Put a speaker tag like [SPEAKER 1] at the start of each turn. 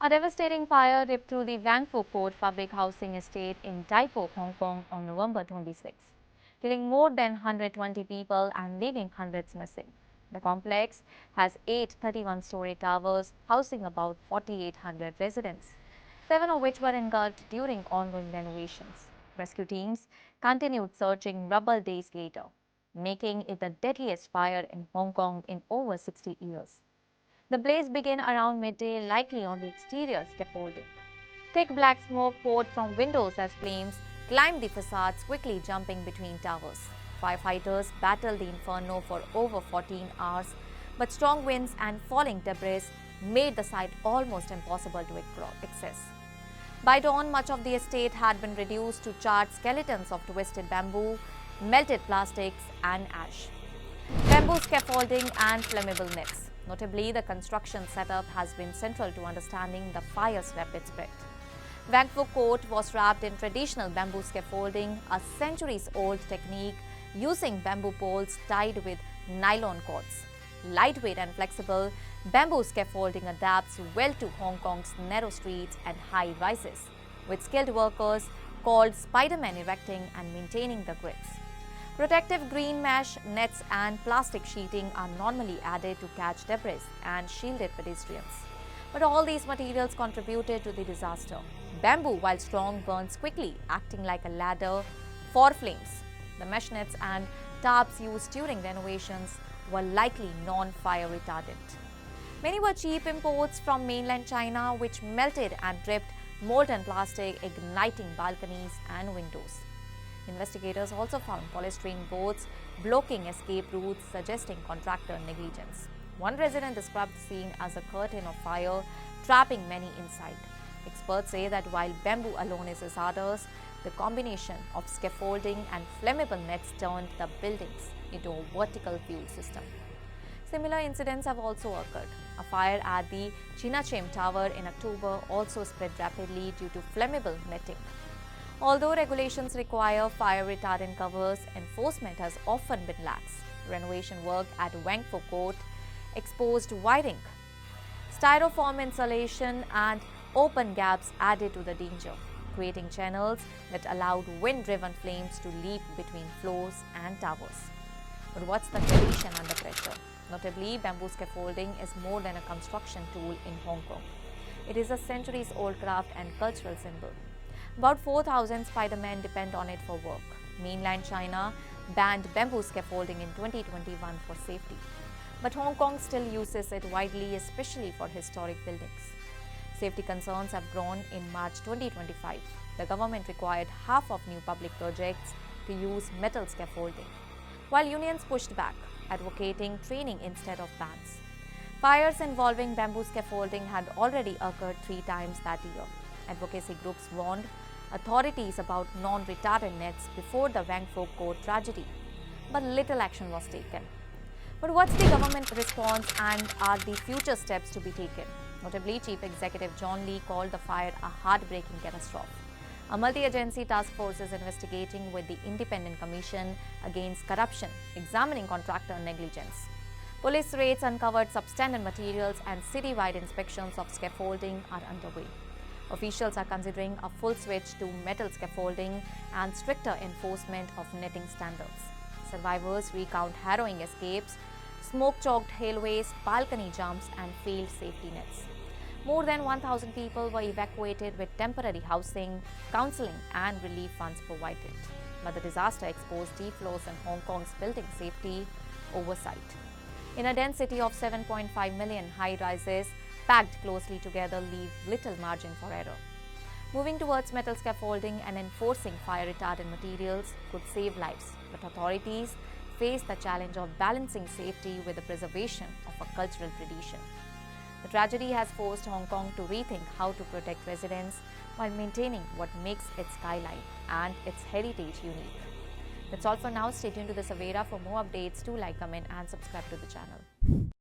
[SPEAKER 1] A devastating fire ripped through the Wang Fu Court public housing estate in Tai Po, Hong Kong on November 26, killing more than 120 people and leaving hundreds missing. The complex has 8 31-story towers housing about 4,800 residents, 7 of which were engulfed during ongoing renovations. Rescue teams continued searching rubble days later, making it the deadliest fire in Hong Kong in over 60 years. The blaze began around midday, likely on the exterior scaffolding. Thick black smoke poured from windows as flames climbed the facades, quickly jumping between towers. Firefighters battled the inferno for over 14 hours, but strong winds and falling debris made the site almost impossible to access. By dawn, much of the estate had been reduced to charred skeletons of twisted bamboo, melted plastics, and ash. Bamboo scaffolding and flammable nets. Notably, the construction setup has been central to understanding the fire's rapid spread. Wang Fu Court was wrapped in traditional bamboo scaffolding, a centuries-old technique using bamboo poles tied with nylon cords. Lightweight and flexible, bamboo scaffolding adapts well to Hong Kong's narrow streets and high rises, with skilled workers called Spidermen erecting and maintaining the grids. Protective green mesh, nets and plastic sheeting are normally added to catch debris and shielded pedestrians. But all these materials contributed to the disaster. Bamboo, while strong, burns quickly, acting like a ladder for flames. The mesh nets and tarps used during renovations were likely non-fire retardant. Many were cheap imports from mainland China, which melted and dripped molten plastic, igniting balconies and windows. Investigators also found polystyrene boards blocking escape routes, suggesting contractor negligence. One resident described the scene as a curtain of fire, trapping many inside. Experts say that while bamboo alone is hazardous, the combination of scaffolding and flammable nets turned the buildings into a vertical fuel system. Similar incidents have also occurred. A fire at the Chinachim Tower in October also spread rapidly due to flammable netting. Although regulations require fire retardant covers, enforcement has often been lax. Renovation work at Wang Fu Court exposed wiring, styrofoam insulation, and open gaps added to the danger, creating channels that allowed wind-driven flames to leap between floors and towers. But what's the tradition under pressure? Notably, bamboo scaffolding is more than a construction tool in Hong Kong. It is a centuries-old craft and cultural symbol. About 4,000 Spidermen depend on it for work. Mainland China banned bamboo scaffolding in 2021 for safety. But Hong Kong still uses it widely, especially for historic buildings. Safety concerns have grown. In March 2025, the government required half of new public projects to use metal scaffolding, while unions pushed back, advocating training instead of bans. Fires involving bamboo scaffolding had already occurred 3 times that year. Advocacy groups warned authorities about non-retardant nets before the Wang Fu Court tragedy, but little action was taken. But what's the government response, and are the future steps to be taken? Notably, Chief Executive John Lee called the fire a heartbreaking catastrophe. A multi-agency task force is investigating with the Independent Commission Against Corruption, examining contractor negligence. Police raids uncovered substandard materials and citywide inspections of scaffolding are underway. Officials are considering a full switch to metal scaffolding and stricter enforcement of netting standards. Survivors recount harrowing escapes, smoke-choked hallways, balcony jumps, and failed safety nets. More than 1,000 people were evacuated with temporary housing, counseling, and relief funds provided. But the disaster exposed deep flaws in Hong Kong's building safety oversight. In a dense city of 7.5 million, high-rises packed closely together leave little margin for error. Moving towards metal scaffolding and enforcing fire-retardant materials could save lives, but authorities face the challenge of balancing safety with the preservation of a cultural tradition. The tragedy has forced Hong Kong to rethink how to protect residents while maintaining what makes its skyline and its heritage unique. That's all for now. Stay tuned to the Savera for more updates. Do like, comment, and subscribe to the channel.